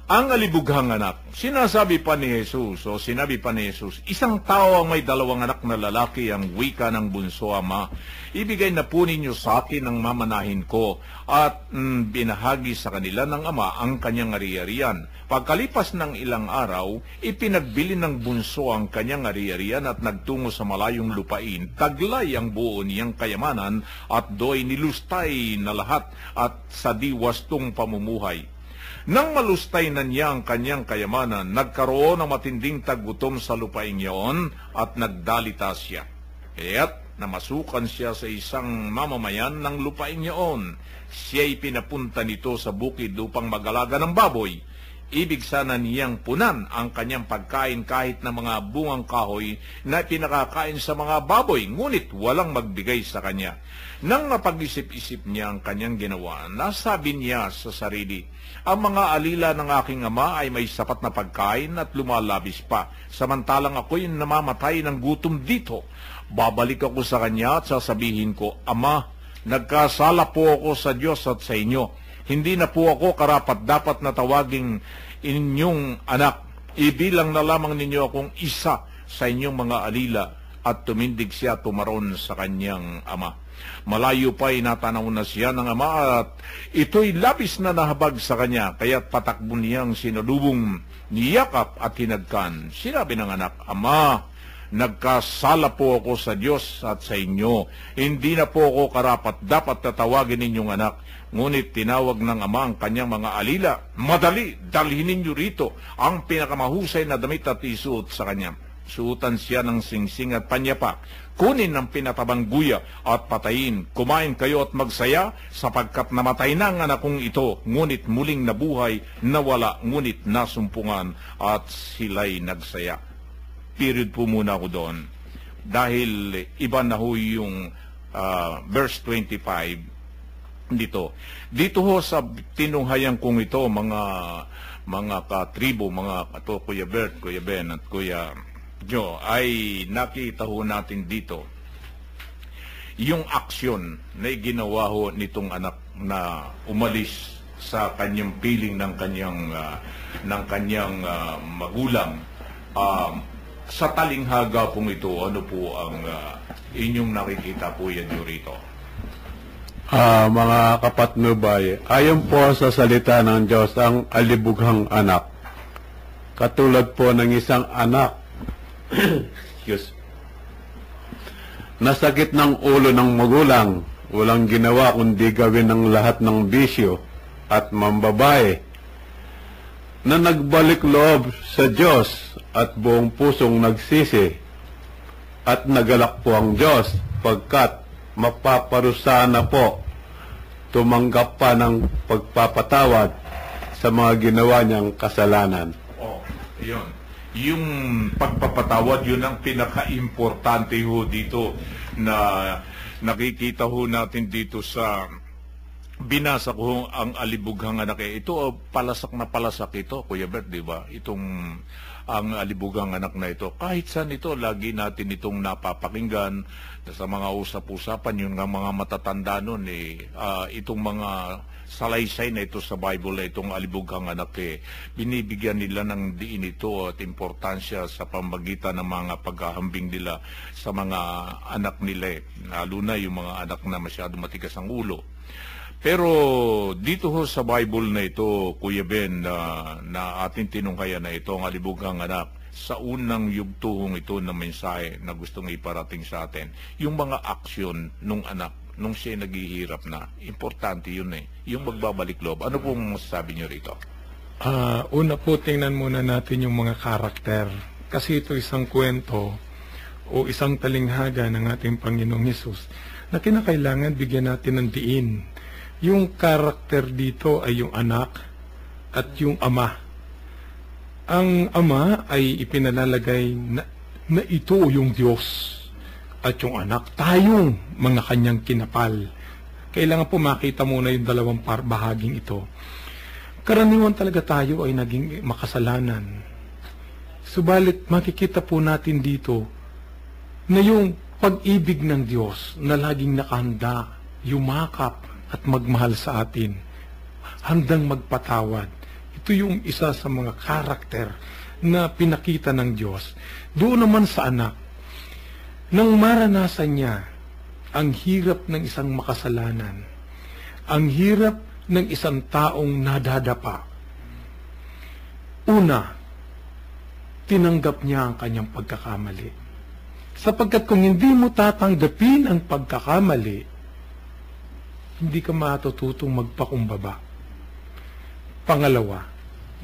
Ang alibughang anak, sinabi pa ni Jesus, isang tao ang may dalawang anak na lalaki, ang wika ng bunso, ama, ibigay na po ninyo sa akin ang mamanahin ko, at binahagi sa kanila ng ama ang kanyang ari-arian. Pagkalipas ng ilang araw, ipinagbili ng bunso ang kanyang ari-arian at nagtungo sa malayong lupain. Taglay ang buo niyang kayamanan at do'y nilustay na lahat at sa diwastong pamumuhay. Nang malustay na niya ang kanyang kayamanan, nagkaroon ng matinding taggutom sa lupain iyon at nagdalita siya. Kaya't namasukan siya sa isang mamamayan ng lupain iyon. Siya'y pinapunta nito sa bukid upang mag-alaga ng baboy. Ibig sana niyang punan ang kanyang pagkain kahit na mga bungang kahoy na pinakakain sa mga baboy, ngunit walang magbigay sa kanya. Nang mapag-isip-isip niya ang kanyang ginawa, nasabi niya sa sarili, ang mga alila ng aking ama ay may sapat na pagkain at lumalabis pa, samantalang ako'y namamatay ng gutom dito. Babalik ako sa kanya at sasabihin ko, Ama, nagkasala po ako sa Diyos at sa inyo. Hindi na po ako karapat-dapat na tawaging inyong anak. Ibilang na lamang ninyo akong isa sa inyong mga alila. At tumindig siya tumaron sa kanyang ama. Malayo pa'y natanaw na siya ng ama at ito'y labis na nahabag sa kanya. Kaya't patakbo niyang sinalubong, niyakap at hinagkan. Sinabi ng anak, Ama, nagkasala po ako sa Diyos at sa inyo. Hindi na po ako karapat-dapat na tawagin ninyong anak. Ngunit tinawag ng ama ang kanyang mga alila. Madali, dalhin ninyo rito ang pinakamahusay na damit at isuot sa kanya. Suutan siya ng singsing at panyapak. Kunin ang pinatabang guya at patayin. Kumain kayo at magsaya sapagkat namatay na ang anak kong ito. Ngunit muling nabuhay, nawala, ngunit nasumpungan at sila'y nagsaya. Period po muna ako doon. Dahil iba na ho yung verse 25 dito. Dito ho sa tinunghayang kong ito, mga katribo, mga Kuya Bert, Kuya Ben at Kuya Joe, ay nakita ho natin dito yung aksyon na ginawa ho nitong anak na umalis sa kanyang piling ng kanyang magulang. Sa talinghaga pong ito, ano po ang inyong nakikita po yan rito? Mga kapatnubay, ayon po sa salita ng Diyos, ang alibughang anak, katulad po ng isang anak nasakit ng ulo ng magulang, walang ginawa kundi gawin ng lahat ng bisyo at mambabae, na nagbalik loob sa Diyos at buong pusong nagsisi, at nagalak po ang Diyos pagkat mapaparusahan na po, tumanggap pa ng pagpapatawad sa mga ginawa niyang kasalanan. Yun. Yung pagpapatawad, yun ang pinaka-importante ho dito na nakikita ho natin dito sa binasa ko ang alibughang anak. Ito, palasak na palasak ito, Kuya Bert, di ba? Ang alibughang anak na ito. Kahit saan ito, lagi natin itong napapakinggan sa mga usap-usapan, yung mga matatanda nun, itong mga salaysay na ito sa Bible na itong alibughang anak, binibigyan nila ng diin ito at importansya sa pamagitan ng mga paghahambing nila sa mga anak nila, lalo na yung mga anak na masyado matigas ang ulo. Pero dito ho sa Bible na ito, Kuya Ben, na ating tinunghayan na ito, ang alibughang anak, sa unang yugtuhong ito na mensahe na gustong iparating sa atin, yung mga aksyon nung anak, nung siya naghihirap na, importante yun yung magbabalik loob. Ano pong masasabi niyo rito? Una po, tingnan muna natin yung mga karakter. Kasi ito isang kwento o isang talinghaga ng ating Panginoong Hesus na kinakailangan bigyan natin ng diin. Yung karakter dito ay yung anak at yung ama. Ang ama ay ipinalalagay na ito yung Diyos. At yung anak, tayong mga kanyang kinapal. Kailangan po makita muna yung dalawang bahaging ito. Karaniwan talaga tayo ay naging makasalanan. Subalit makikita po natin dito na yung pag-ibig ng Diyos na laging nakahanda, yumakap at magmahal sa atin, handang magpatawad. ito yung isa sa mga karakter na pinakita ng Diyos. Doon naman sa anak, nang maranasan niya ang hirap ng isang makasalanan, ang hirap ng isang taong nadadapa, una, tinanggap niya ang kanyang pagkakamali. Sapagkat kung hindi mo tatanggapin ang pagkakamali, hindi ka matututong magpakumbaba. Pangalawa,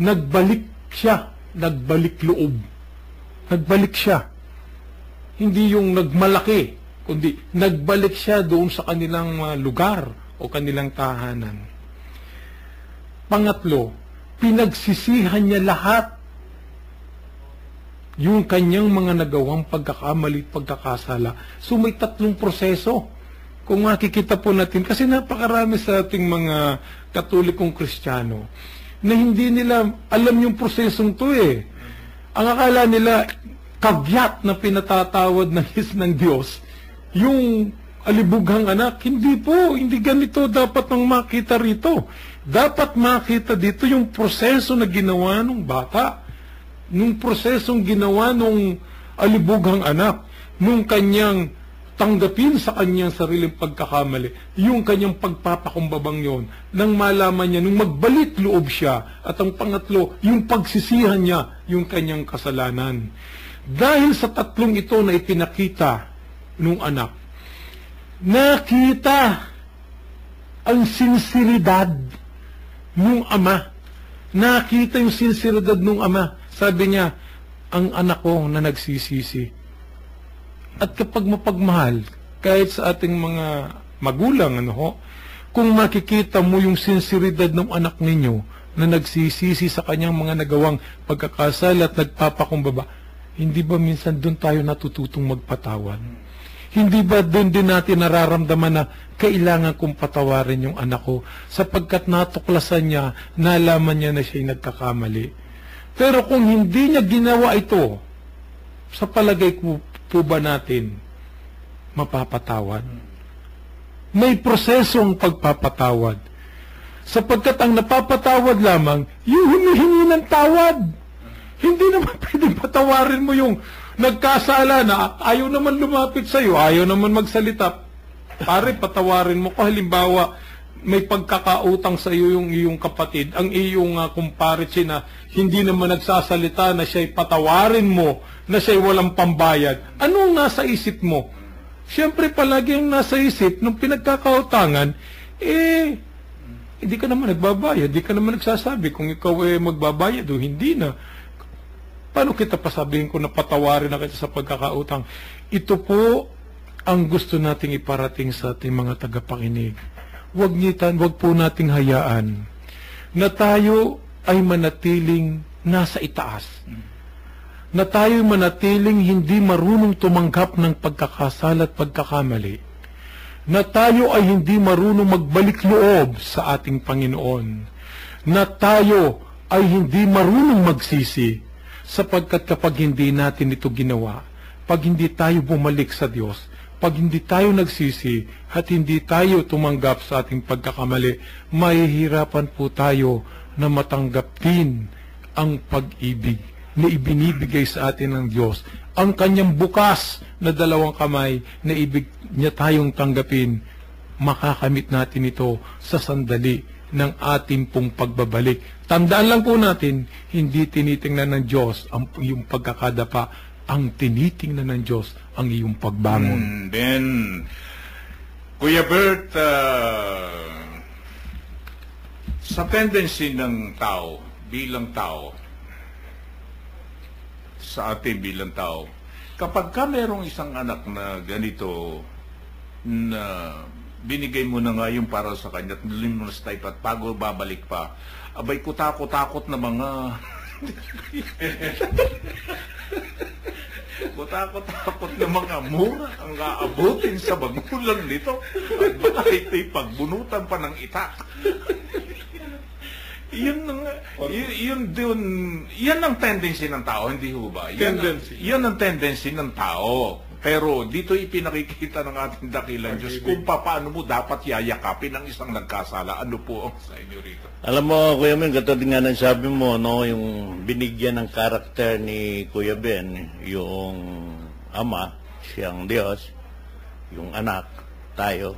nagbalik siya, nagbalik loob. Nagbalik siya. Hindi yung nagmalaki, kundi nagbalik siya doon sa kanilang lugar o kanilang tahanan. Pangatlo, pinagsisihan niya lahat yung kanyang mga nagawang pagkakamali at pagkakasala. So may tatlong proseso. Kung makikita po natin, kasi napakarami sa ating mga Katolikong Kristiyano na hindi nila alam yung prosesong to eh. Ang akala nila, kagyat na pinatatawad ng Diyos, yung alibughang anak, hindi po, hindi ganito dapat nang makita rito. Dapat makita dito yung proseso na ginawa ng bata, nung prosesong ginawa nung alibughang anak, nung kanyang tanggapin sa kanyang sariling pagkakamali, yung kanyang pagpapakumbabang yon, nang malaman niya, nung magbalik loob siya, at ang pangatlo, yung pagsisihan niya, yung kanyang kasalanan. Dahil sa tatlong ito na ipinakita nung anak, nakita ang sinseridad nung ama. Nakita yung sinseridad nung ama. Sabi niya, ang anak ko na nagsisisi. At kapag mapagmahal, kahit sa ating mga magulang, kung makikita mo yung sinseridad ng anak ninyo na nagsisisi sa kanyang mga nagawang pagkakasala at nagpapakumbaba, hindi ba minsan doon tayo natututong magpatawad? Hindi ba doon din natin nararamdaman na kailangan kong patawarin yung anak ko sapagkat natuklasan niya, nalaman niya na siya'y nagkakamali? Pero kung hindi niya ginawa ito, sa palagay ko po ba natin mapapatawad? May prosesong pagpapatawad. Sapagkat ang napapatawad lamang, yung humihingi ng tawad. Hindi naman pwedeng patawarin mo yung nagkasala na ayaw naman lumapit sa'yo, ayaw naman magsalita. Pare, patawarin mo ko. Halimbawa, may pagkakautang sa iyo yung iyong kapatid, ang iyong kumpare na hindi naman nagsasalita na siya'y patawarin mo, na siya'y walang pambayad. Anong nasa isip mo? Siyempre, palagi ang nasa isip, nung pinagkakautangan, hindi ka naman nagbabayad, hindi ka naman nagsasabi kung ikaw magbabayad o hindi na. Paano kita pasabihin ko na patawarin na kita sa pagkakautang? Ito po ang gusto nating iparating sa ating mga tagapakinig. Huwag po nating hayaan na tayo ay manatiling nasa itaas. Na tayo manatiling hindi marunong tumanggap ng pagkakasala at pagkakamali. Na tayo ay hindi marunong magbalik loob sa ating Panginoon. Na tayo ay hindi marunong magsisi, sapagkat kapag hindi natin ito ginawa, pag hindi tayo bumalik sa Diyos, pag hindi tayo nagsisi at hindi tayo tumanggap sa ating pagkakamali, mahihirapan po tayo na matanggap din ang pag-ibig na ibinibigay sa atin ng Diyos. Ang kanyang bukas na dalawang kamay na ibig niya tayong tanggapin, makakamit natin ito sa sandali ng ating pong pagbabalik. Tandaan lang po natin, hindi tinitingnan ng Diyos ang iyong pagkakadapa, ang tinitingnan ng Diyos ang iyong pagbangon. Then, Kuya Bert, sa tendency ng tao, bilang tao, sa atin bilang tao, kapag ka merong isang anak na ganito, na binigay mo na nga yung para sa kanya at nilim mo na sa type at bago babalik pa, abay kutakot-takot na mga kutakot-takot na mga mura ang aabutin sa magulang nito at baka ito'y pagbunutan pa ng itak. Yan ang tendency ng tao, hindi ho ba? Yan ang tendency ng tao. Pero dito ipinakikita ng ating dakilang Diyos kung paano mo dapat yayakapin ang isang nagkasala. Ano po ang sa inyo rito? Alam mo, Kuya Ben, katulad nga ng sabi mo, no, yung binigyan ng karakter ni Kuya Ben, yung ama, siyang Diyos, yung anak, tayo,